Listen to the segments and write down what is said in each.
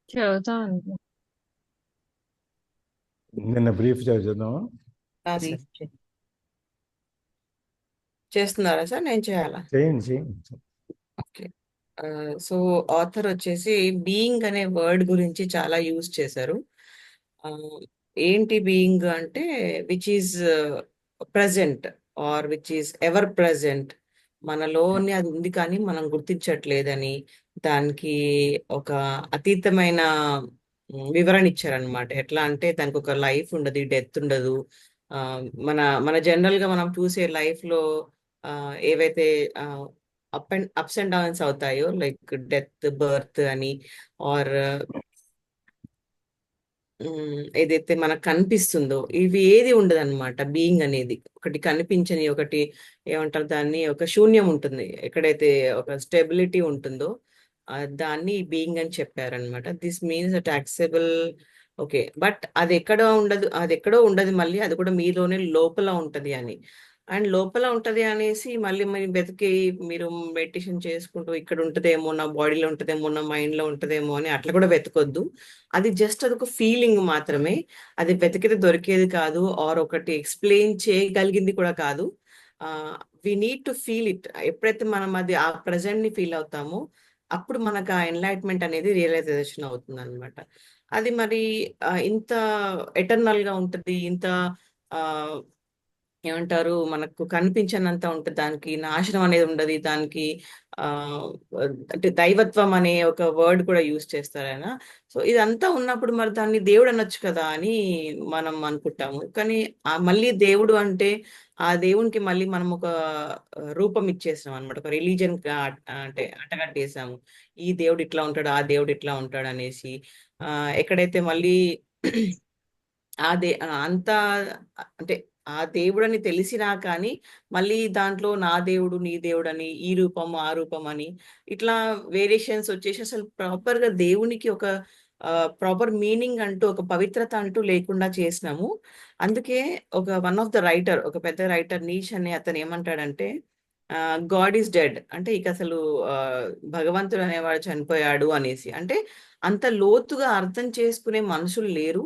చదువుతాను. నిన్న బ్రీఫ్ చదువుదామా? సార్ చేస్తున్నారా సార్, నేను చేయాలా? చేయండి చేయండి. ఓకే. సో ఆథర్ వచ్చేసి బీయింగ్ అనే వర్డ్ గురించి చాలా యూజ్ చేశారు. ఆ, ఏంటి బీయింగ్ అంటే which is present or which is ever present. మనలోనే అది ఉంది కానీ మనం గుర్తించట్లేదని, దానికి ఒక అతీతమైన వివరణ ఇచ్చారనమాట. ఎట్లా అంటే దానికి ఒక లైఫ్ ఉండదు, డెత్ ఉండదు. ఆ, మన మన జనరల్ గా మనం చూసే లైఫ్ లో ఏవైతే అప్స్ అండ్ డౌన్స్ అవుతాయో, లైక్ డెత్, బర్త్ అని, ఆర్ ఏదైతే మనకు కనిపిస్తుందో ఇవి ఏది ఉండదు అనమాట. బీయింగ్ అనేది ఒకటి కనిపించని, ఒకటి ఏమంటారు దాన్ని, ఒక శూన్యం ఉంటుంది. ఎక్కడైతే ఒక స్టెబిలిటీ ఉంటుందో దాన్ని బీయింగ్ అని చెప్పారనమాట. This means at యాక్సెబుల్. Okay, but అది ఎక్కడో ఉండదు, అది ఎక్కడో ఉండదు, మళ్ళీ అది కూడా మీలోనే లోపల ఉంటది అని. అండ్ లోపల ఉంటది అనేసి మళ్ళీ మీరు వెతికి, మీరు మెడిటేషన్ చేసుకుంటూ ఇక్కడ ఉంటదేమో, నా బాడీలో ఉంటదేమో, నా మైండ్ లో ఉంటదేమో అని అట్లా కూడా వెతకొద్దు. అది జస్ట్ అదొక ఫీలింగ్ మాత్రమే. అది వెతికితే దొరికేది కాదు, ఆర్ ఒకటి ఎక్స్ప్లెయిన్ చేయగలిగింది కూడా కాదు. We need to feel it. ఎప్పుడైతే మనం అది ఆ ప్రజెంట్ ని ఫీల్ అవుతామో అప్పుడు మనకు ఆ ఎన్లైట్మెంట్ అనేది రియలైజేషన్ అవుతుంది అనమాట. అది మరి ఇంత ఎటర్నల్ గా ఉంటది, ఇంత ఆ ఏమంటారు, మనకు కనిపించనంత ఉంటుంది, దానికి నాశనం అనేది ఉండదు, దానికి ఆ అంటే దైవత్వం అనే ఒక వర్డ్ కూడా యూజ్ చేస్తారు ఆయన. సో ఇదంతా ఉన్నప్పుడు మరి దాన్ని దేవుడు అనొచ్చు కదా అని మనం అనుకుంటాము. కానీ మళ్ళీ దేవుడు అంటే ఆ దేవునికి మళ్ళీ మనం ఒక రూపం ఇచ్చేసాం అనమాట, ఒక రిలీజన్ అంటే అంటగట్టేసాము. ఈ దేవుడు ఇట్లా ఉంటాడు, ఆ దేవుడు ఇట్లా ఉంటాడు అనేసి. ఎక్కడైతే మళ్ళీ అంత అంటే ఆ దేవుడని తెలిసినా కానీ మళ్ళీ దాంట్లో నా దేవుడు, నీ దేవుడు అని, ఈ రూపం ఆ రూపం అని, ఇట్లా వేరియేషన్స్ వచ్చేసి అసలు ప్రాపర్ గా దేవునికి ఒక ప్రాపర్ మీనింగ్ అంటూ, ఒక పవిత్రత అంటూ లేకుండా చేసినాము. అందుకే ఒక వన్ ఆఫ్ ద రైటర్, ఒక పెద్ద రైటర్ నీష్ అనే అతను ఏమంటాడంటే గాడ్ ఈస్ డెడ్ అంటే ఇక అసలు ఆ, భగవంతుడు అనేవాడు చనిపోయాడు అనేసి. అంటే అంత లోతుగా అర్థం చేసుకునే మనుషులు లేరు,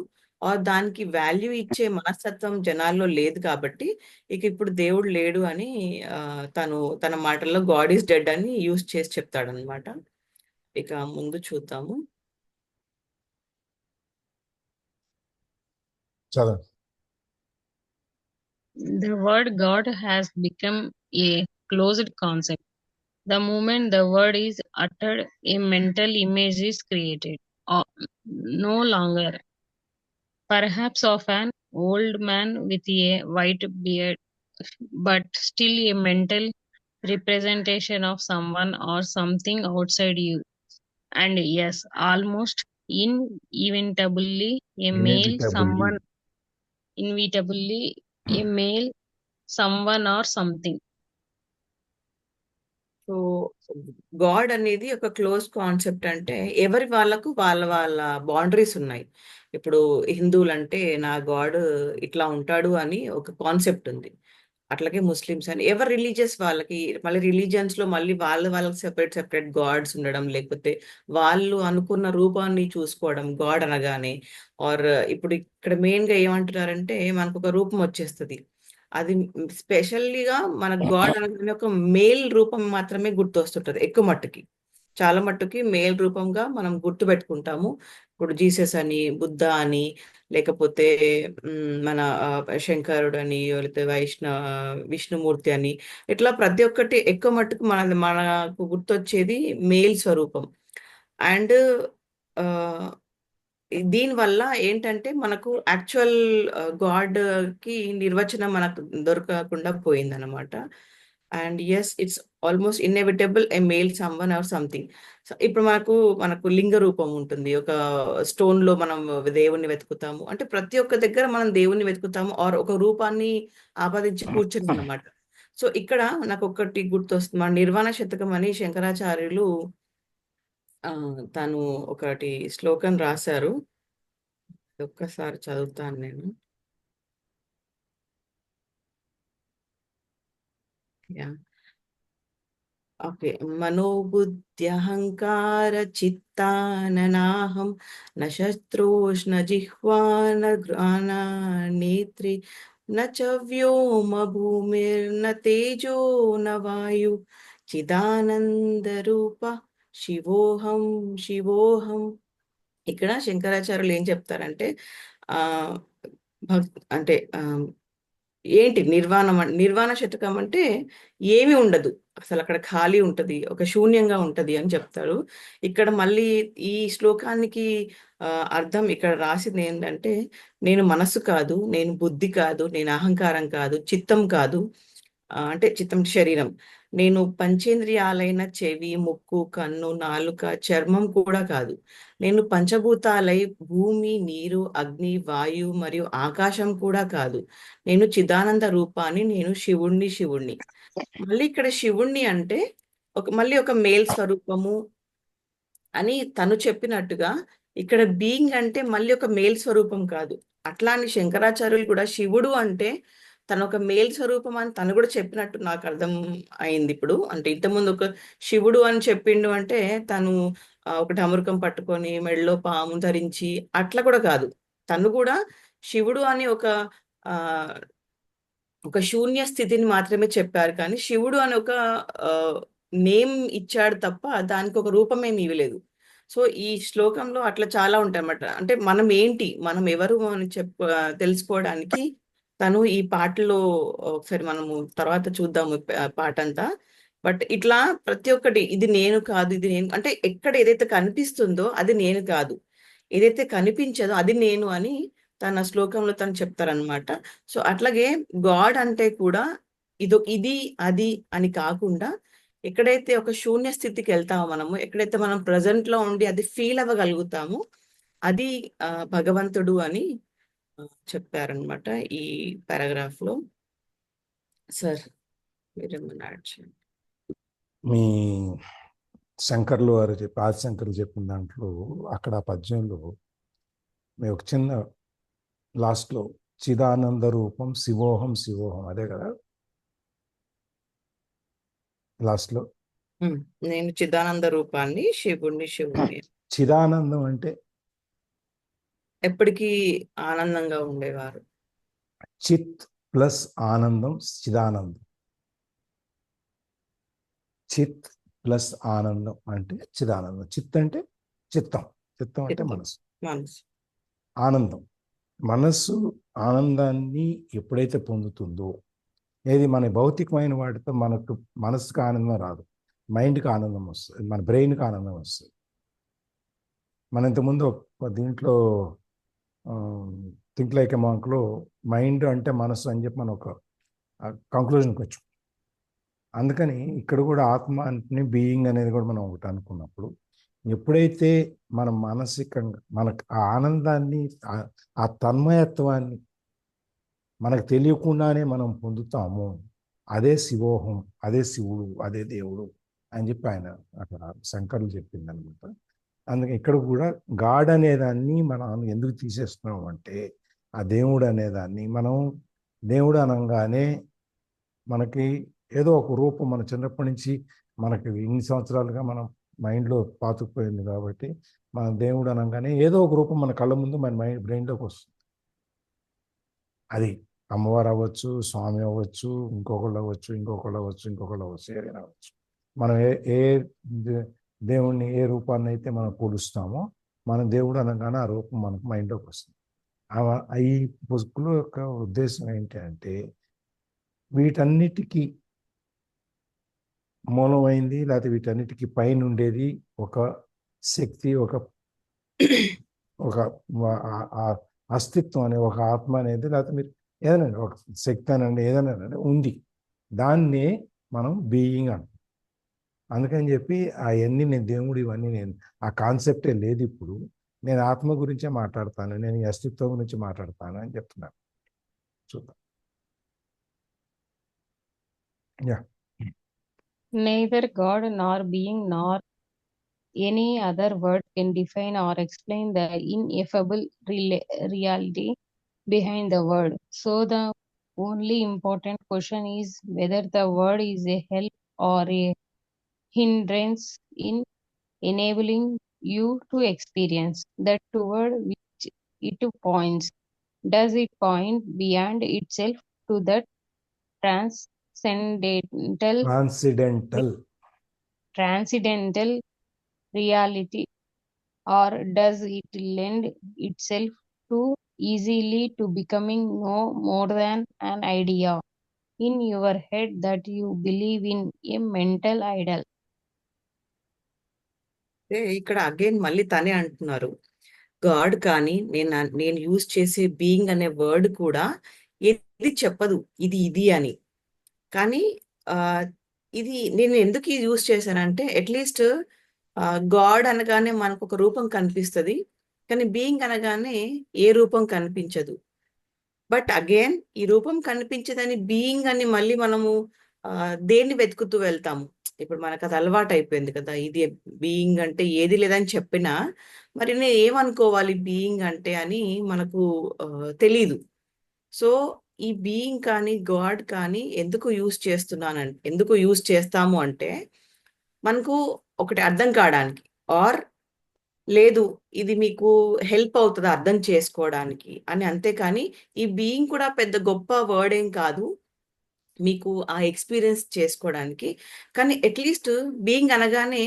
దానికి వాల్యూ ఇచ్చే మనస్తత్వం జనాల్లో లేదు కాబట్టి ఇక ఇప్పుడు దేవుడు లేడు అని ఆ, తను తన మాటల్లో గాడ్ ఈస్ డెడ్ అని యూజ్ చేసి చెప్తాడనమాట. ఇక ముందు చూద్దాము. చదవండి. The word God has become a closed concept. The moment the word is uttered, a mental image is created. No longer, perhaps, of an old man with a white beard, but still a mental representation of someone or something outside you. And yes, almost inevitably a male ఇన్ఎవిటబుల్లీ. someone, inevitably a male someone or something. So God అనేది ఒక close concept. అంటే ఎవరి వాళ్ళకు వాళ్ళ వాళ్ళ boundaries ఉన్నాయి. ఇప్పుడు హిందువులు అంటే నా గాడ్ ఇట్లా ఉంటాడు అని ఒక కాన్సెప్ట్ ఉంది. అట్లాగే ముస్లిమ్స్ అని, ఎవరి రిలీజియస్ వాళ్ళకి, మళ్ళీ రిలీజియన్స్ లో మళ్ళీ వాళ్ళకి సెపరేట్ సెపరేట్ గాడ్స్ ఉండడం, లేకపోతే వాళ్ళు అనుకున్న రూపాన్ని చూసుకోవడం గాడ్ అనగానే. ఆర్ ఇప్పుడు ఇక్కడ మెయిన్ గా ఏమంటున్నారంటే మనకు ఒక రూపం వచ్చేస్తుంది. అది స్పెషల్లీగా మన గాడ్ అనగానే ఒక మేల్ రూపం మాత్రమే గుర్తొస్తుంటది ఎక్కువ మట్టుకి. చాలా మట్టుకి మేల్ రూపంగా మనం గుర్తు పెట్టుకుంటాము. ఇప్పుడు జీసస్ అని, బుద్ధ అని, లేకపోతే మన శంకరుడు అని, లేకపోతే విష్ణుమూర్తి అని, ఇట్లా ప్రతి ఒక్కటి ఎక్కువ మట్టుకు మనకు గుర్తొచ్చేది మేల్ స్వరూపం. అండ్ దీని వల్ల ఏంటంటే మనకు యాక్చువల్ గాడ్ కి నిర్వచనం మనకు దొరకకుండా పోయిందనమాట. And yes, it's almost inevitable a male someone or something. ఇప్పుడు మనకు మనకు లింగ రూపం ఉంటుంది. ఒక స్టోన్ లో మనం దేవుణ్ణి వెతుకుతాము, అంటే ప్రతి ఒక్క దగ్గర మనం దేవుణ్ణి వెతుకుతాము, ఆర్ ఒక రూపాన్ని ఆపాదించి కూర్చుని అనమాట. సో ఇక్కడ నాకు ఒకటి గుర్తొస్తుంది, మన నిర్వాణ శతకం అని శంకరాచార్యులు ఆ, తను ఒకటి శ్లోకం రాశారు. ఒక్కసారి చదువుతాను నేను. యా. ఓకే. మనోబుద్ధ్యహంకార చిత్తాననాహం న శత్రోష్ణ జిహ్వా న ఘ్రాణ నేత్రి న చ వ్యోమ భూమిర్న తేజో న వాయు చిదానంద రూప శివోహం శివోహం. ఇక్కడ శంకరాచార్యులు ఏం చెప్తారంటే ఆ అంటే ఏంటి నిర్వాణ శతకం అంటే ఏమి ఉండదు, అసలు అక్కడ ఖాళీ ఉంటది, ఒక శూన్యంగా ఉంటది అని చెప్తారు. ఇక్కడ మళ్ళీ ఈ శ్లోకానికి అర్థం ఇక్కడ రాసింది ఏంటంటే, నేను మనసు కాదు, నేను బుద్ధి కాదు, నేను అహంకారం కాదు, చిత్తం కాదు, అంటే చిత్తం శరీరం, నేను పంచేంద్రియాలైన చెవి, ముక్కు, కన్ను, నాలుక, చర్మం కూడా కాదు, నేను పంచభూతాలై భూమి, నీరు, అగ్ని, వాయు మరియు ఆకాశం కూడా కాదు, నేను చిదానంద రూపాన్ని, నేను శివుణ్ణి. మళ్ళీ ఇక్కడ శివుణ్ణి అంటే మళ్ళీ ఒక మేల్ స్వరూపము అని తను చెప్పినట్టుగా, ఇక్కడ బీయింగ్ అంటే మళ్ళీ ఒక మేల్ స్వరూపం కాదు. అట్లా అని శంకరాచార్యులు కూడా శివుడు అంటే తను ఒక మేల్ స్వరూపం అని తను కూడా చెప్పినట్టు నాకు అర్థం అయింది ఇప్పుడు. అంటే ఇంతకుముందు ఒక శివుడు అని చెప్పిండు అంటే తను ఒక డమరుకం పట్టుకొని మెడలో పాము ధరించి అట్లా కూడా కాదు. తను కూడా శివుడు అని ఆ ఒక శూన్య స్థితిని మాత్రమే చెప్పారు, కానీ శివుడు అని ఒక నేమ్ ఇచ్చాడు తప్ప దానికి ఒక రూపం ఏమి ఇవ్వలేదు. సో ఈ శ్లోకంలో అట్లా చాలా ఉంటాయి అన్నమాట. అంటే మనం ఏంటి, మనం ఎవరు అని తెలుసుకోవడానికి తను ఈ పాటలో ఒకసారి మనము తర్వాత చూద్దాము పాట అంతా. బట్ ఇట్లా ప్రతి ఒక్కటి ఇది నేను కాదు, ఇది నేను అంటే ఎక్కడ ఏదైతే కనిపిస్తుందో అది నేను కాదు, ఏదైతే కనిపించదో అది నేను అని తన శ్లోకంలో తను చెప్తారనమాట. సో అట్లాగే గాడ్ అంటే కూడా ఇది అది అని కాకుండా, ఎక్కడైతే ఒక శూన్య స్థితికి వెళ్తామో మనము, ఎక్కడైతే మనం ప్రజెంట్ లో ఉండి అది ఫీల్ అవ్వగలుగుతామో అది భగవంతుడు అని చెప్పారనమాట ఈ పారాగ్రాఫ్ లో. సార్ మీరేమన్నా యాడ్ చేయండి. మీ శంకర్లు వారు ఆదిశంకర్లు చెప్పిన దాంట్లో అక్కడ ఆ పద్యంలో మేము ఒక చిన్న లాస్ట్లో చిదానంద రూపం శివోహం శివోహం, అదే కదా లాస్ట్లో? నేను చిదానంద రూపాన్ని, శివుణ్ణి. చిదానందం అంటే ఎప్పటికీ ఆనందంగా ఉండేవారు. చిత్ ప్లస్ ఆనందం చిదానందం. చిత్ ప్లస్ ఆనందం అంటే చిదానందం. చిత్ అంటే చిత్తం అంటే మనసు. ఆనందం, మనస్సు ఆనందాన్ని ఎప్పుడైతే పొందుతుందో, ఏది మన భౌతికమైన వాటితో మనకు మనసుకు ఆనందం రాదు, మైండ్కి ఆనందం వస్తుంది, మన బ్రెయిన్కి ఆనందం వస్తుంది. మన ఇంతకుముందు దీంట్లో థింక్ లైక్ ఎ మాంక్లో మైండ్ అంటే మనసు అని చెప్పి మనం ఒక కంక్లూజన్కి వచ్చాం. అందుకని ఇక్కడ కూడా ఆత్మ అంటే బీయింగ్ అనేది కూడా మనం ఒకటి అనుకున్నప్పుడు, ఎప్పుడైతే మన మానసికంగా మనకు ఆ ఆనందాన్ని ఆ తన్మయత్వాన్ని మనకు తెలియకుండానే మనం పొందుతాము, అదే శివోహం, అదే శివుడు, అదే దేవుడు అని చెప్పి ఆయన అక్కడ శంకర్లు చెప్పింది అనమాట. అందుకే ఇక్కడ కూడా గాడ్ అనేదాన్ని మనం ఎందుకు తీసేస్తున్నాం అంటే, ఆ దేవుడు అనేదాన్ని మనం దేవుడు అనగానే మనకి ఏదో ఒక రూపం మన చిన్నప్పటి నుంచి మనకి ఇన్ని సంవత్సరాలుగా మనం మైండ్లో పాతుకుపోయింది కాబట్టి, మన దేవుడు అనగానే ఏదో ఒక రూపం మన కళ్ళ ముందు మన బ్రెయిన్లోకి వస్తుంది. అది అమ్మవారు అవ్వచ్చు, స్వామి అవ్వచ్చు, ఇంకొకళ్ళు అవ్వచ్చు, ఏదైనా అవ్వచ్చు. మనం ఏ దేవుణ్ణి ఏ రూపాన్ని అయితే మనం పోలుస్తామో, మన దేవుడు అనగానే ఆ రూపం మనకు మైండ్లోకి వస్తుంది. ఈ పుస్తకం యొక్క ఉద్దేశం ఏంటి అంటే, వీటన్నిటికీ మూలమైంది, లేకపోతే వీటన్నిటికీ పైన ఉండేది ఒక శక్తి, ఒక అస్తిత్వం అనే ఒక ఆత్మ అనేది, లేకపోతే మీరు ఏదైనా ఒక శక్తి అనండి, ఏదైనా ఉంది. దాన్నే మనం బీయింగ్ అంటాం. అందుకని చెప్పి అవన్నీ నేను దేవుడు ఇవన్నీ నేను ఆ కాన్సెప్టే లేదు. ఇప్పుడు నేను ఆత్మ గురించే మాట్లాడతాను, నేను ఈ అస్తిత్వం గురించి మాట్లాడతాను అని చెప్తున్నాను. చూద్దాం. Neither God nor being nor any other word can define or explain the ineffable reality behind the word. So the only important question is whether the word is a help or a hindrance in enabling you to experience that toward which it points. Does it point beyond itself to that transcendental transcendental transcendental reality, or does it lend itself too easily to becoming no more than an idea in your head that you believe in, a mental idol? ఇక్కడ again మళ్ళీ తనే అంటున్నారు, God కానీ నేను use చేసే being అనే word కూడా ఏది చెప్పదు ఇది ఇది అని. కానీ ఆ, ఇది నేను ఎందుకు ఇది యూజ్ చేశానంటే అట్లీస్ట్ గాడ్ అనగానే మనకు ఒక రూపం కనిపిస్తుంది, కానీ బీయింగ్ అనగానే ఏ రూపం కనిపించదు. బట్ అగైన్ ఈ రూపం కనిపించదని బీయింగ్ అని మళ్ళీ మనము దేన్ని వెతుకుతూ వెళ్తాము. ఇప్పుడు మనకు అది అలవాటు అయిపోయింది కదా, ఇది బీయింగ్ అంటే ఏది లేదని చెప్పినా మరి నేను ఏమనుకోవాలి బీయింగ్ అంటే అని మనకు తెలీదు. సో ఈ బీయింగ్ కానీ గాడ్ కానీ ఎందుకు యూజ్ చేస్తాము అంటే మనకు ఒకటి అర్థం కావడానికి, ఆర్ లేదు ఇది మీకు హెల్ప్ అవుతుంది అర్థం చేసుకోవడానికి అని. అంతేకాని ఈ బీయింగ్ కూడా పెద్ద గొప్ప వర్డ్ ఏం కాదు మీకు ఆ ఎక్స్పీరియన్స్ చేసుకోవడానికి. కానీ అట్లీస్ట్ బీయింగ్ అనగానే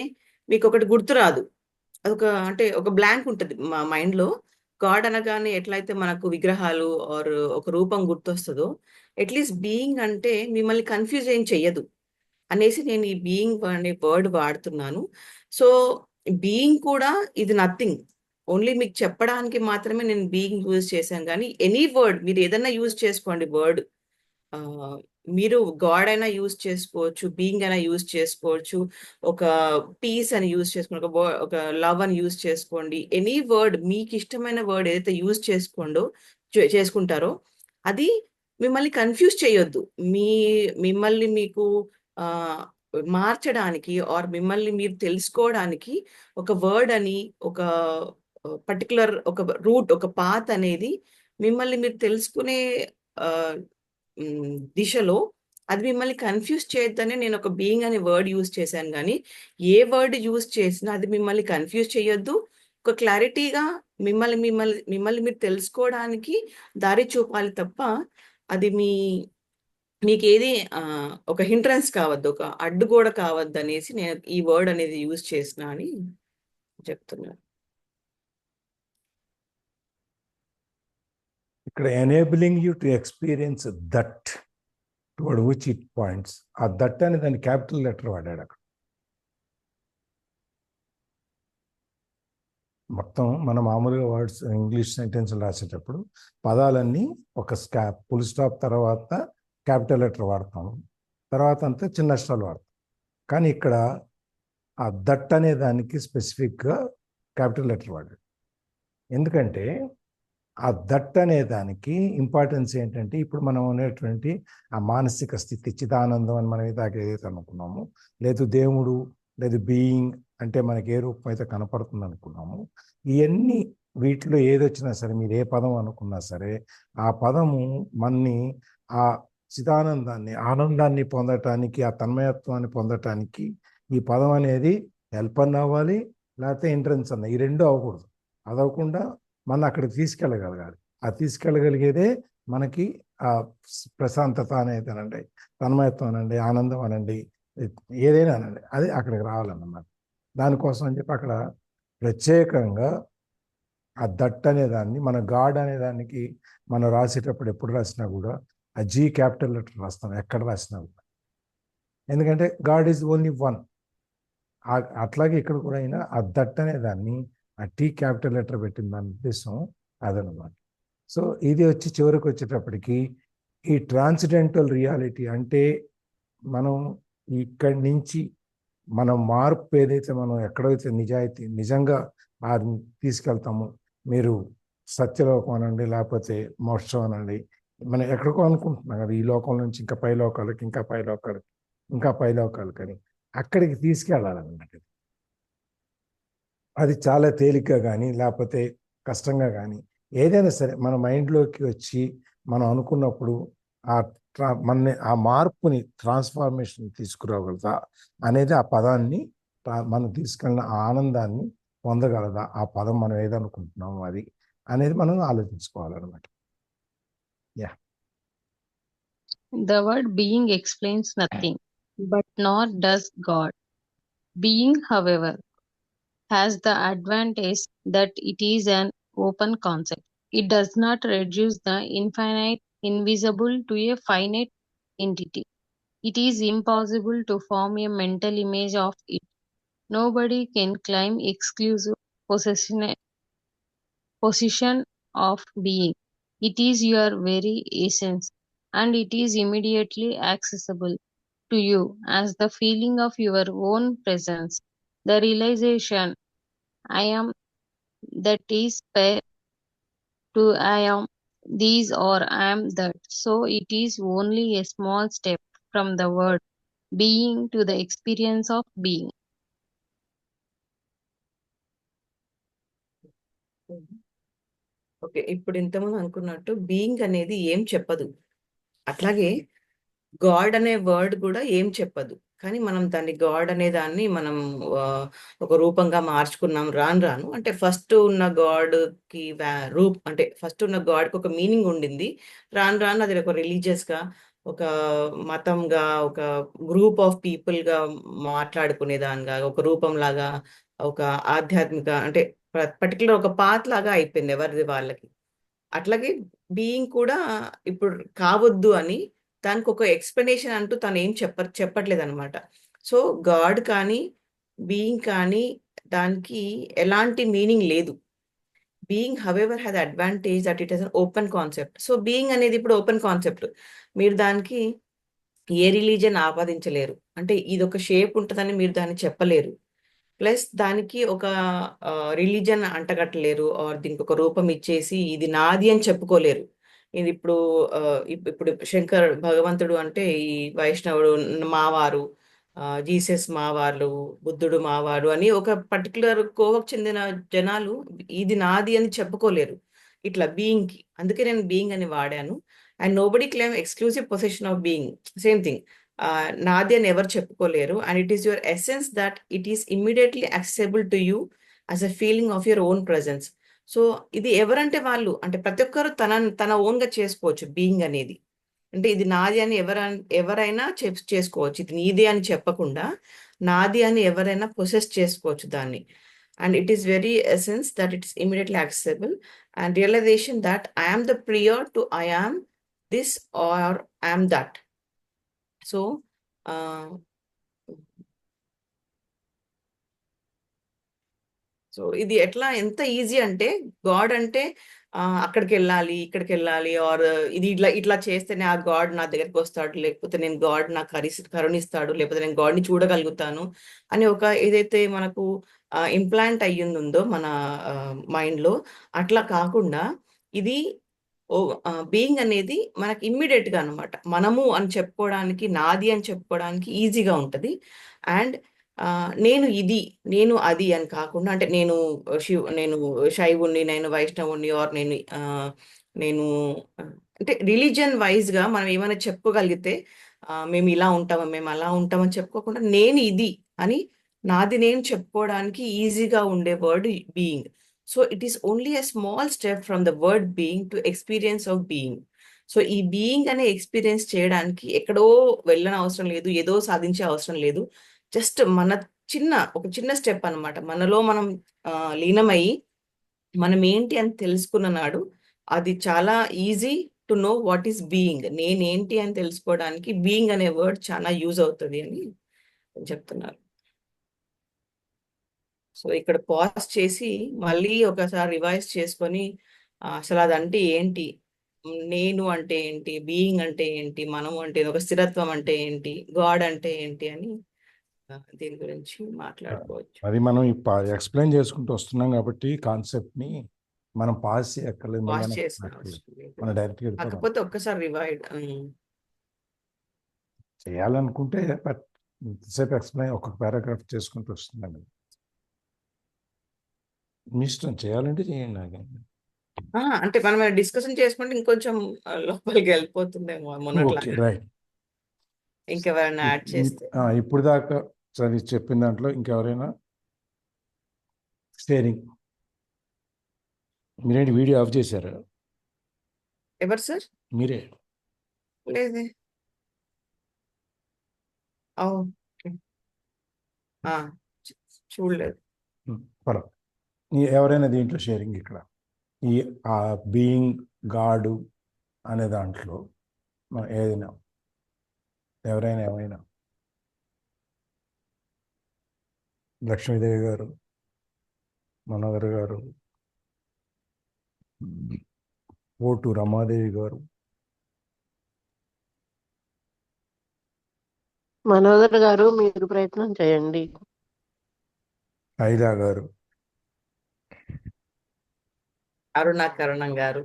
మీకు ఒకటి గుర్తురాదు, అదొక అంటే ఒక బ్లాంక్ ఉంటుంది మా మైండ్లో. గాడ్ అనగానే ఎట్లయితే మనకు విగ్రహాలు ఆర్ ఒక రూపం గుర్తొస్తుందో, అట్లీస్ట్ బీయింగ్ అంటే మిమ్మల్ని కన్ఫ్యూజ్ ఏం చెయ్యదు అనేసి నేను ఈ బీయింగ్ అనే వర్డ్ వాడుతున్నాను. సో బీయింగ్ కూడా ఇది నథింగ్, ఓన్లీ మీకు చెప్పడానికి మాత్రమే నేను బీయింగ్ యూజ్ చేశాను. కానీ ఎనీ వర్డ్ మీరు ఏదైనా యూజ్ చేసుకోండి వర్డ్, మీరు గాడ్ అయినా యూజ్ చేసుకోవచ్చు, బీయింగ్ అయినా యూజ్ చేసుకోవచ్చు, ఒక పీస్ అని యూజ్ చేసుకోండి, ఒక లవ్ అని యూజ్ చేసుకోండి. ఎనీ వర్డ్ మీకు ఇష్టమైన వర్డ్ ఏదైతే యూజ్ చేసుకుంటారో అది మిమ్మల్ని కన్ఫ్యూజ్ చేయొద్దు. మిమ్మల్ని మీకు ఆ మార్చడానికి ఆర్ మిమ్మల్ని మీరు తెలుసుకోవడానికి ఒక వర్డ్ అని ఒక పర్టికులర్ ఒక రూట్ ఒక పాత్ అనేది మిమ్మల్ని మీరు తెలుసుకునే దిశలో అది మిమ్మల్ని కన్ఫ్యూజ్ చేయొద్దని నేను ఒక బీయింగ్ అనే వర్డ్ యూజ్ చేశాను. కానీ ఏ వర్డ్ యూజ్ చేసినా అది మిమ్మల్ని కన్ఫ్యూజ్ చేయొద్దు, ఒక క్లారిటీగా మిమ్మల్ని మీరు తెలుసుకోవడానికి దారి చూపాలి తప్ప అది మీకు ఏది ఒక హిండ్రన్స్ కావద్దు, ఒక అడ్డుగోడ కావద్దు అనేసి నేను ఈ వర్డ్ అనేది యూజ్ చేసిన అని చెప్తున్నాను. ఇక్కడ enabling you to experience that towards which it points. ఆ దట్ అని దాన్ని క్యాపిటల్ లెటర్ వాడాడు అక్కడ. మొత్తం మన మామూలుగా వర్డ్స్ ఇంగ్లీష్ సెంటెన్స్ రాసేటప్పుడు పదాలన్నీ ఒక ఫుల్ స్టాప్ తర్వాత క్యాపిటల్ లెటర్ వాడతాము, తర్వాత అంతా చిన్న అక్షరాలు వాడతాం. కానీ ఇక్కడ ఆ దట్ అనే దానికి స్పెసిఫిక్గా క్యాపిటల్ లెటర్ వాడాడు. ఎందుకంటే ఆ దట్ అనే దానికి ఇంపార్టెన్స్ ఏంటంటే ఇప్పుడు మనం అనేటువంటి ఆ మానసిక స్థితి, చిదానందం అని మనం దాకా ఏదైతే అనుకున్నామో, లేదు దేవుడు, లేదు బీయింగ్ అంటే మనకి ఏ రూపం అయితే కనపడుతుంది అనుకున్నాము, ఇవన్నీ వీటిలో ఏదొచ్చినా సరే మీరు ఏ పదం అనుకున్నా సరే ఆ పదము మనని ఆ చిదానందాన్ని, ఆనందాన్ని పొందటానికి, ఆ తన్మయత్వాన్ని పొందటానికి ఈ పదం అనేది హెల్ప్ అన్న అవ్వాలి, లేకపోతే ఎంట్రన్స్ అన్న, ఈ రెండు అవ్వకూడదు. అదవకుండా మన అక్కడికి తీసుకెళ్ళగలగాలి. ఆ తీసుకెళ్ళగలిగేదే మనకి ఆ ప్రశాంతత అనేది అనండి, తన్మయత్వం అనండి, ఆనందం అనండి, ఏదైనా అనండి, అది అక్కడికి రావాలన్నమాట. దానికోసం అని చెప్పి అక్కడ ప్రత్యేకంగా ఆ దట్ అనేదాన్ని మన గాడ్ అనేదానికి మనం రాసేటప్పుడు ఎప్పుడు రాసినా కూడా ఆ జీ క్యాపిటల్ లెటర్ రాస్తాం ఎక్కడ రాసినా కూడా. ఎందుకంటే గాడ్ ఈజ్ ఓన్లీ వన్. అట్లాగే ఇక్కడ కూడా అయినా ఆ దట్ అనేదాన్ని ఆ టీ క్యాపిటల్ లెటర్ పెట్టిన దాని ఉద్దేశం అదనమాట. సో ఇది వచ్చి చివరికి వచ్చేటప్పటికి ఈ ట్రాన్సిడెంటల్ రియాలిటీ అంటే మనం ఇక్కడి నుంచి మనం మార్పు ఏదైతే మనం ఎక్కడైతే నిజంగా తీసుకెళ్తాము, మీరు సత్యలోకం అనండి, లేకపోతే మోక్షం అనండి, మనం ఎక్కడికో అనుకుంటున్నాం కదా, ఈ లోకం నుంచి ఇంకా పై లోకాలకి, ఇంకా పై లోకాలకి, ఇంకా పై లోకాలకి అని అక్కడికి తీసుకెళ్ళాలన్నమాట. అది చాలా తేలిగ్గా కానీ లేకపోతే కష్టంగా కానీ ఏదైనా సరే మన మైండ్లోకి వచ్చి మనం అనుకున్నప్పుడు ఆ మన ఆ మార్పుని ట్రాన్స్ఫార్మేషన్ తీసుకురాగలదా అనేది, ఆ పదాన్ని మనం తీసుకెళ్ళిన ఆ ఆనందాన్ని పొందగలదా ఆ పదం, మనం ఏదనుకుంటున్నాము అది అనేది మనం ఆలోచించుకోవాలన్నమాట. Yeah. The word being explains nothing, but nor does God. Being, however, has the advantage that it is an open concept. It does not reduce the infinite invisible to a finite entity. It is impossible to form a mental image of it. Nobody can claim exclusive position of being. It is your very essence, and it is immediately accessible to you as the feeling of your own presence, the realization I am that is pair to I am these or I am that. So it is only a small step from the word being to the experience of being. Okay. ఇప్పుడు ఇంతకుముందు అనుకున్నట్టు being అనేది ఏం చెప్పదు. అట్లాగే God అనే word కూడా ఏం చెప్పదు. కానీ మనం దాన్ని గాడ్ అనే దాన్ని మనం ఒక రూపంగా మార్చుకున్నాం రాను రాను. అంటే ఫస్ట్ ఉన్న గాడ్‌కి అంటే ఫస్ట్ ఉన్న గాడ్‌కి ఒక మీనింగ్ ఉండింది. రాను రాను అది ఒక రిలీజియస్‌గా, ఒక మతంగా, ఒక గ్రూప్ ఆఫ్ పీపుల్‌గా మాట్లాడుకునే దానిగా, ఒక రూపంలాగా, ఒక ఆధ్యాత్మిక అంటే పర్టిక్యులర్ ఒక పాత్ లాగా అయిపోయింది ఎవరిది వాళ్ళకి. అట్లాగే బీయింగ్ కూడా ఇప్పుడు కావొద్దు అని దానికొక ఎక్స్‌ప్లనేషన్ అంటూ తనేం చెప్పట్లేదనమాట. సో, గాడ్ కానీ, బీయింగ్ కానీ దానికి ఎలాంటి మీనింగ్ లేదు. Being however has advantage that it is an open concept. So, being అనేది ఇప్పుడు ఓపెన్ కాన్సెప్ట్. మీరు దానికి ఏ రిలీజియన్ ఆపాదించలేరు. అంటే ఇదొక షేప్ ఉంటదని మీరు దాన్ని చెప్పలేరు. ప్లస్ దానికి ఒక రిలీజియన్ అంటగట్టలేరు. ఆర్ దీనికొక రూపం ఇచ్చేసి ఇది నాది అని చెప్పుకోలేరు. ఇదిప్పుడు ఇప్పుడు శంకర్ భగవంతుడు అంటే ఈ వైష్ణవుడు మావారు, జీసస్ మావాళ్ళు, బుద్ధుడు మావాడు అని ఒక పర్టిక్యులర్ కోవకు చెందిన జనాలు ఇది నాది అని చెప్పుకోలేరు. ఇట్లా బీయింగ్‌కి. అందుకే నేను బీయింగ్ అని వాడాను. And nobody claim exclusive possession of being. Same thing. నాది అని ఎవరు చెప్పుకోలేరు. And it is your essence that it is immediately accessible to you as a feeling of your own presence. So, ఇది ఎవరంటే వాళ్ళు అంటే ప్రతి ఒక్కరు తన ఓన్‌గా చేసుకోవచ్చు బీయింగ్ అనేది. అంటే ఇది నాది అని ఎవరైనా చేసుకోవచ్చు. ఇది నీది అని చెప్పకుండా నాది అని ఎవరైనా పొసెస్ చేసుకోవచ్చు దాన్ని. And it is very essence that it is immediately accessible and realization that I am the prior to I am this or I am that. So, ah, so ఇది ఎంత ఈజీ అంటే గాడ్ అంటే అక్కడికెళ్ళాలి, ఇక్కడికెళ్ళాలి are ఇది ఇట్లా చేస్తేనే ఆ God నా దగ్గరికొస్తాడు. లేకపోతే నేను గాడ్ నాకు కరుణిస్తాడు. లేకపోతే నేను గాడ్‌ని చూడగలుగుతాను అని ఒక ఏదైతే మనకు ఇంప్లాంట్ అయ్యిందుందో మన మైండ్‌లో అట్లా కాకుండా ఇది బీయింగ్ అనేది మనకి ఇమ్మీడియేట్‌గా అనమాట. మనము అని చెప్పుకోవడానికి, నాది అని చెప్పుకోవడానికి ఈజీగా ఉంటది. అండ్ నేను ఇది, నేను అది అని కాకుండా అంటే నేను శైవుడిని, నేను వైష్ణవుడిని ఆర్ నేను అంటే రిలిజియన్ వైస్‌గా మనం ఏమైనా చెప్పుకోగలిగితే మేము ఇలా ఉంటాము, మేము అలా ఉంటామని చెప్పుకోకుండా నేను ఇది అని నాది నేను చెప్పుకోవడానికి ఈజీగా ఉండే word being. So, it is only a small step from the word being to experience of being. So, ఈ బీయింగ్ అనే ఎక్స్‌పీరియన్స్ చేయడానికి ఎక్కడో వెళ్ళనవసరం లేదు. ఏదో సాధించే అవసరం లేదు. జస్ట్ ఒక చిన్న స్టెప్ అన్నమాట. మనలో మనం లీనమయ్యి మనం ఏంటి అని తెలుసుకున్న నాడు అది చాలా easy to know what is being. నేనేంటి అని తెలుసుకోవడానికి బీయింగ్ అనే వర్డ్ చాలా యూజ్ అవుతది అని చెప్తున్నారు. సో, ఇక్కడ పాజ్ చేసి మళ్ళీ ఒకసారి రివైజ్ చేసుకొని అసలు అదంటే ఏంటి? నేను అంటే ఏంటి? బీయింగ్ అంటే ఏంటి? మనము అంటే ఏంటి? ఒక స్థిరత్వం అంటే ఏంటి? గాడ్ అంటే ఏంటి? అని దీని గురించి మాట్లాడుకోవచ్చు. అది మనం ఎక్స్ప్లెయిన్ చేసుకుంటూ వస్తున్నాం కాబట్టి కాన్సెప్ట్‌ని మనం పాజ్ చేయక్కర్లేదు. పాజ్ మళ్ళీ చేసిన అవసరం లేదు. మనం డైరెక్ట్‌గా వెళ్ళిపోదాం. కాకపోతే ఒక్కసారి చేయాలనుకుంటే బట్ ఇంతసేపు ఎక్స్ప్లెయిన్ ఒక్కొక్క పారాగ్రాఫ్ చేసుకుంటూ వస్తుందండి. మీ ఇష్టం చేయాలంటే చేయండి. అంటే మనం డిస్కషన్ చేసుకుంటే ఇంకొంచెం లోపలికి వెళ్ళిపోతుందేమో మొన్నట్లా. Okay, right. ఇంకెవరైనా యాడ్ చేస్తే. ఇప్పుడు దాకా చెప్పిన దాంట్లో ఇంకెవరైనా షేరింగ్? మీరేంటి వీడియో ఆఫ్ చేశారా? ఎవరు సార్? మీరే. లేదే. ఓకే. చూడలేదు. పర్వాలేదు. ఎవరైనా దీంట్లో షేరింగ్ ఇక్కడ ఈ ఆ బీయింగ్ గాడు అనే దాంట్లో ఏదైనా ఎవరైనా ఏమైనా? లక్ష్మీదేవి గారు, మనోహర్ గారు, ఓటు రమాదేవి గారు, మనోదర్ గారు మీరు ప్రయత్నం చేయండి. ఐలా గారు, అరుణాకరణం గారు.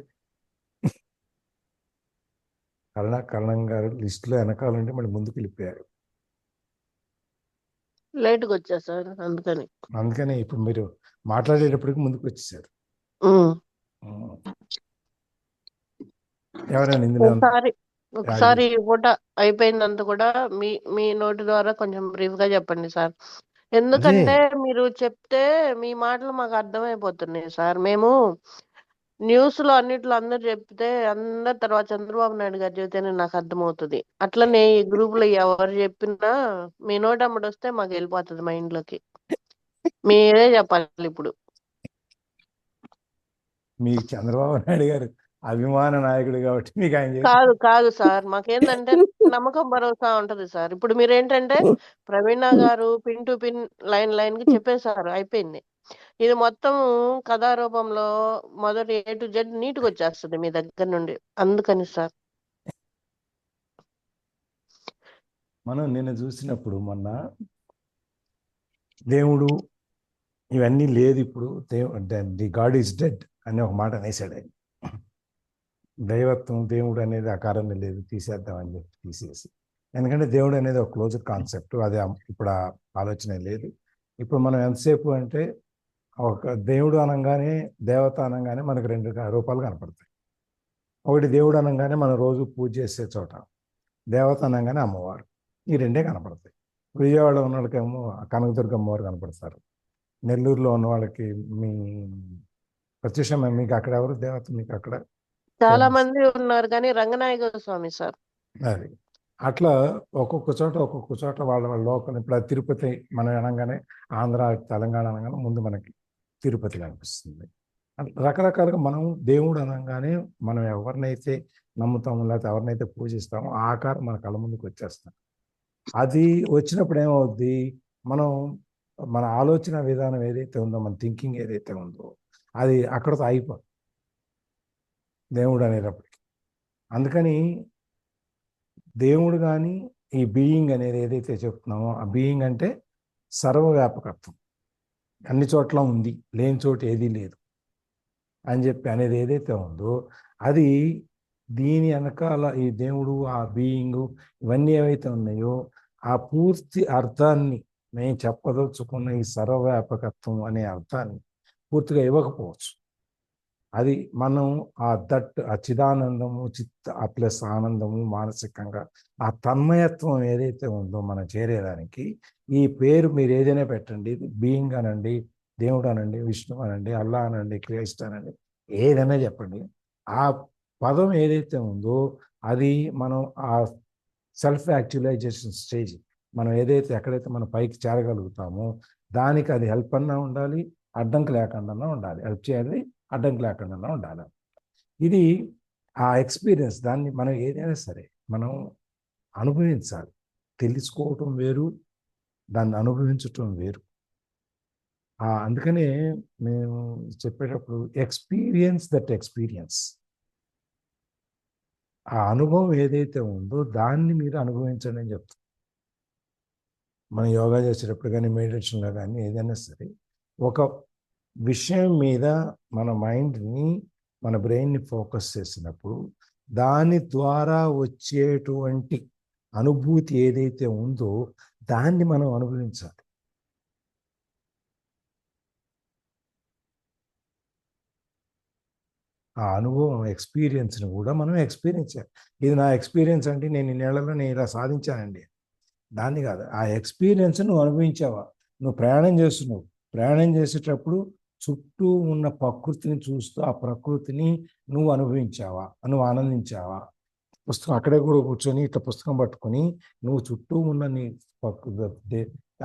కరణం గారు లిస్టులో వెనకాలంటే మళ్ళీ ముందుకు వెళ్ళిపోయారు. లేట్గా వచ్చా సార్ అందుకని ఇప్పుడు మీరు మాట్లాడేటప్పటికి ముందుకు వచ్చేసారు. ఎవరైనా ఇందులో ఒకసారి పూట అయిపోయిందంత కూడా మీ నోటి ద్వారా కొంచెం బ్రీఫ్ గా చెప్పండి సార్. ఎందుకంటే మీరు చెప్తే మీ మాటలు మాకు అర్థమైపోతున్నాయి సార్. మేము న్యూస్ లో అన్నిట్లో అందరు చెప్తే అందరి తర్వాత చంద్రబాబు నాయుడు గారు చెబితేనే నాకు అర్థమవుతుంది. అట్లనే ఈ గ్రూప్ లో ఎవరు చెప్పినా మీ నోటమ్మడి వస్తే మాకు వెళ్ళిపోతుంది మైండ్ లోకి. మీరే చెప్పాలి ఇప్పుడు. మీకు చంద్రబాబు నాయుడు గారు అభిమాన నాయకుడు కాబట్టి మీకు ఆయన కాదు సార్, మాకేందంటే నమ్మకం భరోసా ఉంటది సార్. ఇప్పుడు మీరేంటంటే ప్రవీణ గారు పిన్ టు పిన్ లైన్ కి చెప్పేశారు, అయిపోయింది. ఇది మొత్తం కథారూపంలో మొదటి A to Z నీట్గా వచ్చేస్తుంది మీ దగ్గర నుండి, అందుకని సార్. మనం నిన్న చూసినప్పుడు మొన్న దేవుడు ఇవన్నీ లేదు, ఇప్పుడు ది గాడ్ ఈజ్ డెడ్ అని ఒక మాట అనేసాడు ఆయన. దైవత్వం దేవుడు అనేది ఆకారంలో లేదు, తీసేద్దామని చెప్పి తీసేసి. ఎందుకంటే దేవుడు అనేది ఒక క్లోజ్డ్ కాన్సెప్ట్, అది ఇప్పుడు ఆ ఆలోచన లేదు. ఇప్పుడు మనం ఎంతసేపు అంటే ఒక దేవుడు అనగానే దేవత అనగానే మనకు రెండు రూపాలు కనపడతాయి. ఒకటి దేవుడు అనగానే మనం రోజు పూజ చేసే చోట, దేవత అనగానే అమ్మవారు, ఈ రెండే కనపడతాయి. విజయవాడలో ఉన్న వాళ్ళకేమో కనకదుర్గ అమ్మవారు కనపడతారు. నెల్లూరులో ఉన్న వాళ్ళకి మీ ప్రత్యక్ష మీకు అక్కడ ఎవరు దేవత? మీకు అక్కడ చాలా మంది ఉన్నారు కానీ రంగనాయక స్వామి సార్. అది అట్లా ఒక్కొక్క చోట వాళ్ళ లోకల్. ఇప్పుడు తిరుపతి మనం అనగానే ఆంధ్ర తెలంగాణ అనగానే ముందు మనకి తిరుపతి కనిపిస్తుంది. రకరకాలుగా మనం దేవుడు అనగానే మనం ఎవరినైతే నమ్ముతామో లేకపోతే ఎవరినైతే పూజిస్తామో ఆ ఆకారం మన కళ్ళ ముందుకు వచ్చేస్తాం. అది వచ్చినప్పుడు ఏమవుద్ది, మన ఆలోచన విధానం ఏదైతే ఉందో, మన థింకింగ్ ఏదైతే ఉందో అది అక్కడతో అయిపోతుంది దేవుడు అనేటప్పటికి. అందుకని దేవుడు కానీ ఈ బీయింగ్ అనేది ఏదైతే చెప్తున్నామో, ఆ బీయింగ్ అంటే సర్వవ్యాపకత్వం, అన్ని చోట్ల ఉంది, లేని చోటు ఏదీ లేదు అని చెప్పి అనేది ఏదైతే ఉందో, అది దీని వెనకాల ఈ దేవుడు, ఆ బీయింగ్, ఇవన్నీ ఏవైతే ఉన్నాయో ఆ పూర్తి అర్థాన్ని మేము చెప్పదలుచుకున్న ఈ సర్వవ్యాపకత్వం అనే అర్థాన్ని పూర్తిగా ఇవ్వకపోవచ్చు. అది మనం ఆ చిదానందము, ఆ ప్లస్ ఆనందము, మానసికంగా ఆ తన్మయత్వం ఏదైతే ఉందో మనం చేరేదానికి ఈ పేరు మీరు ఏదైనా పెట్టండి, బీయింగ్ అనండి, దేవుడు అనండి, విష్ణు అనండి, అల్లా అనండి, క్రైస్ట్ అనండి, ఏదైనా చెప్పండి, ఆ పదం ఏదైతే ఉందో అది మనం ఆ సెల్ఫ్ యాక్చువలైజేషన్ స్టేజ్, మనం ఏదైతే ఎక్కడైతే మనం పైకి చేరగలుగుతామో దానికి అది హెల్ప్ అన్నా ఉండాలి, అడ్డంకి లేకుండా ఉండాలి. హెల్ప్ చేయాలి, అడ్డంకి లేకుండా ఉండాలి. ఇది ఆ ఎక్స్పీరియన్స్, దాన్ని మనం ఏదైనా సరే మనం అనుభవించాలి. తెలుసుకోవటం వేరు, దాన్ని అనుభవించటం వేరు. అందుకనే మేము చెప్పేటప్పుడు ఎక్స్పీరియన్స్ దట్ ఎక్స్పీరియన్స్, ఆ అనుభవం ఏదైతే ఉందో దాన్ని మీరు అనుభవించండి అని చెప్తాం. మనం యోగా చేసేటప్పుడు కానీ, మెడిటేషన్లో కానీ, ఏదైనా సరే ఒక విషయం మీద మన మైండ్ని, మన బ్రెయిన్ని ఫోకస్ చేసినప్పుడు దాని ద్వారా వచ్చేటువంటి అనుభూతి ఏదైతే ఉందో దాన్ని మనం అనుభవించాలి. ఆ అనుభవం ఎక్స్పీరియన్స్ని కూడా మనం ఎక్స్పీరియన్స్ చేయాలి. ఇది నా ఎక్స్పీరియన్స్ అంటే నేను ఇన్నేళ్లలో నేను ఇలా సాధించానండి, దాన్ని కాదు. ఆ ఎక్స్పీరియన్స్ నువ్వు అనుభవించావా? నువ్వు ప్రయాణం చేస్తున్నావు, ప్రయాణం చేసేటప్పుడు చుట్టూ ఉన్న ప్రకృతిని చూస్తూ ఆ ప్రకృతిని నువ్వు అనుభవించావా, నువ్వు ఆనందించావా? పుస్తకం అక్కడే కూడా కూర్చొని ఇట్లా పుస్తకం పట్టుకొని నువ్వు చుట్టూ ఉన్న నీ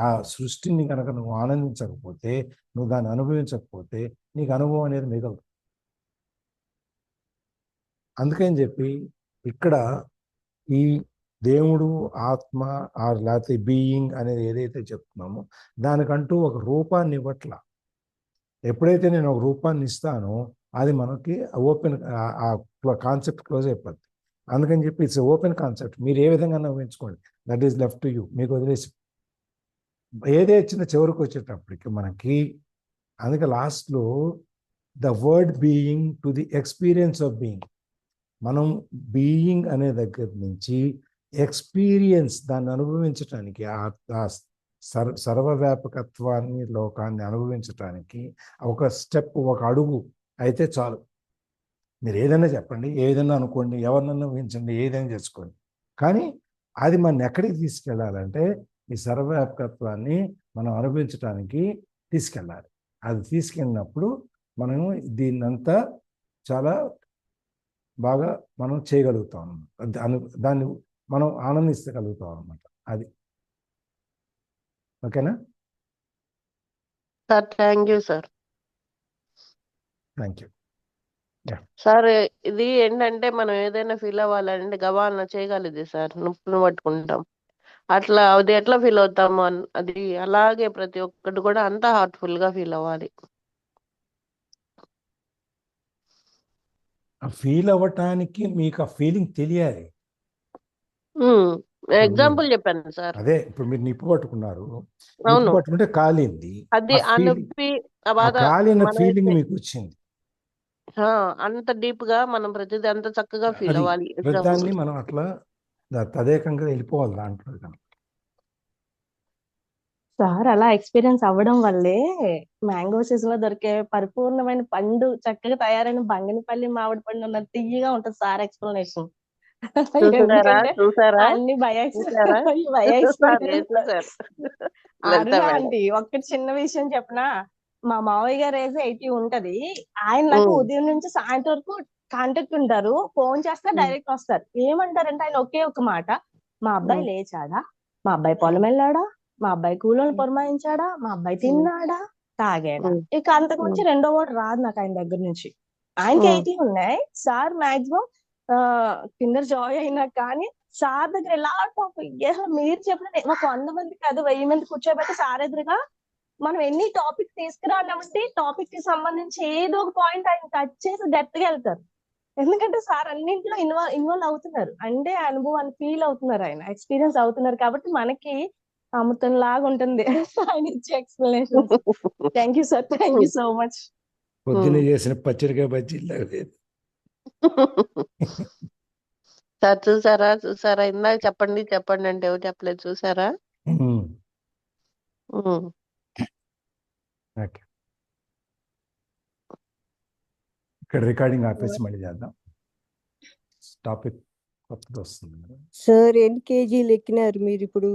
ఆ సృష్టిని కనుక నువ్వు ఆనందించకపోతే, నువ్వు దాన్ని అనుభవించకపోతే నీకు అనుభవం అనేది మిగలదు. అందుకని చెప్పి ఇక్కడ ఈ దేవుడు, ఆత్మ, లేకపోతే బీయింగ్ అనేది ఏదైతే చెప్తున్నామో దానికంటూ ఒక రూపాన్ని ఇవ్వట్ల. ఎప్పుడైతే నేను ఒక రూపాన్ని ఇస్తానో అది మనకి ఓపెన్, ఆ కాన్సెప్ట్ క్లోజ్ అయిపోద్ది. అందుకని చెప్పి ఇట్స్ ఓపెన్ కాన్సెప్ట్. మీరు ఏ విధంగా నవ్వించుకోండి, that is left to you, మీకు వదిలేసి. ఏదే చిన్న చివరికి వచ్చేటప్పటికి మనకి, అందుకే లాస్ట్లో the word being to the experience of being. మనం బీయింగ్ అనే దగ్గర నుంచి ఎక్స్పీరియన్స్, దాన్ని అనుభవించటానికి, ఆ సర్వవ్యాపకత్వాన్ని, లోకాన్ని అనుభవించటానికి ఒక స్టెప్, ఒక అడుగు అయితే చాలు. మీరు ఏదైనా చెప్పండి, ఏదైనా అనుకోండి, ఎవరినైనా ఊహించండి, ఏదైనా చేసుకోండి, కానీ అది మన ఎక్కడికి తీసుకెళ్ళాలంటే ఈ సర్వవ్యాపకత్వాన్ని మనం అనుభవించడానికి తీసుకెళ్ళాలి. అది తీసుకెళ్ళినప్పుడు మనం దీన్నంతా చాలా బాగా మనం చేయగలుగుతాం అన్నమాట. దాన్ని మనం ఆనందించగలుగుతాం అన్నమాట. అది ఓకేనా? Sir thank you sir. Thank you. Sir ఇది ఏంటంటే మనం ఏదైనా ఫీల్ అవ్వాలంటే గబాలన చేయగలిగింది సార్, నొప్పిని పట్టుకుంటాం. అట్లా అది ఎట్లా ఫీల్ అవుతాము అది అలాగే ప్రతి ఒక్కటి కూడా అంతా హార్ట్ఫుల్ గా ఫీల్ అవ్వాలి. ఫీల్ అవ్వటానికి మీకు ఆ ఫీలింగ్ తెలియాలి. ఎగ్జాంపుల్ చెప్పాను సార్. అదే ఇప్పుడు మీరు నిప్పు పట్టుకున్నారు, నిప్పు అవును, పట్టుకుంటే కాలింది, అది ఆ నొప్పి ఆ ఆ బాధ కాలిన ఫీలింగ్ మనమైతే మీకు వచ్చింది. అంత డీప్ గా మనం ప్రతిదీ అంత చక్కగా ఫీల్ అది అవ్వాలి. ప్రతిదాన్ని మనం అట్లా తదేకంగా వెళ్ళిపోవాలి దాంట్లో. సార్ అలా ఎక్స్పీరియన్స్ అవ్వడం వల్లే మ్యాంగో సీజన్ లో దొరికే పరిపూర్ణమైన పండు, చక్కగా తయారైన బంగినపల్లి మామిడి పండు ఉన్నది తీయగా ఉంటది సార్ ఎక్స్ప్లెనేషన్. చూసారా ఎందుకంటే చూసారా అన్ని బయో చూసారా అదే ఎక్స్పీరియన్స్. చూసారు లలిత అరుణ మేడం. ఆంటీ ఒక్కటి చిన్న విషయం చెప్పనా, మా మావయ్య గారు ఏజ్ 80 ఉంటది. ఆయన నాకు ఉదయం నుంచి సాయంత్రం వరకు కాంటాక్ట్ ఉంటారు, ఫోన్ చేస్తే డైరెక్ట్ వస్తారు. ఏమంటారంటే ఆయన ఒకే ఒక మాట, మా అబ్బాయి లేచాడా, మా అబ్బాయి పొలం వెళ్ళాడా, మా అబ్బాయి కూలోని పురమాయించాడా, మా అబ్బాయి తిన్నాడా, తాగాడా. ఇక అంతకు మించి రెండో వర్డ్ రాదు నాకు ఆయన దగ్గర నుంచి. ఆయనకి 80 ఉన్నాయి సార్. మాక్సిమం కిండర్ జాయ్ అయినా కానీ సార్ దగ్గర ఎలా టాపిక్, మీరు చెప్పిన ఒక 100 మంది కాదు 1000 మంది కూర్చోబెట్టి సార్ ఎదురుగా మనం ఎన్ని టాపిక్ తీసుకురావడానికి టాపిక్ కి సంబంధించి ఏదో ఒక పాయింట్ ఆయన టచ్ చేసి డెప్త్ గా వెళ్తారు. ఎందుకంటే సార్ అన్నింటిలో ఇన్వాల్వ్ అవుతున్నారు, అంటే అనుభవాన్ని ఫీల్ అవుతున్నారు, ఆయన ఎక్స్పీరియన్స్ అవుతున్నారు. కాబట్టి మనకి అమృతం లాగా ఉంటుంది ఆయన ఇచ్చే explanation. Thank you sir, thank you so much. పొద్దున చేసిన పచ్చడికాయ బజ్జీలా లేదు. సార్ చూసారా చూసారా ఇందాక చెప్పండి చెప్పండి అంటే ఎవరు చెప్పలేదు, చూసారా? ఓకే, ఇక్కడ రికార్డింగ్ ఆపేసి మళ్ళీ చేద్దాం. టాపిక్ కొత్తది వస్తుంది. సార్ ఎన్ని కేజీలు ఎక్కినారు మీరు ఇప్పుడు?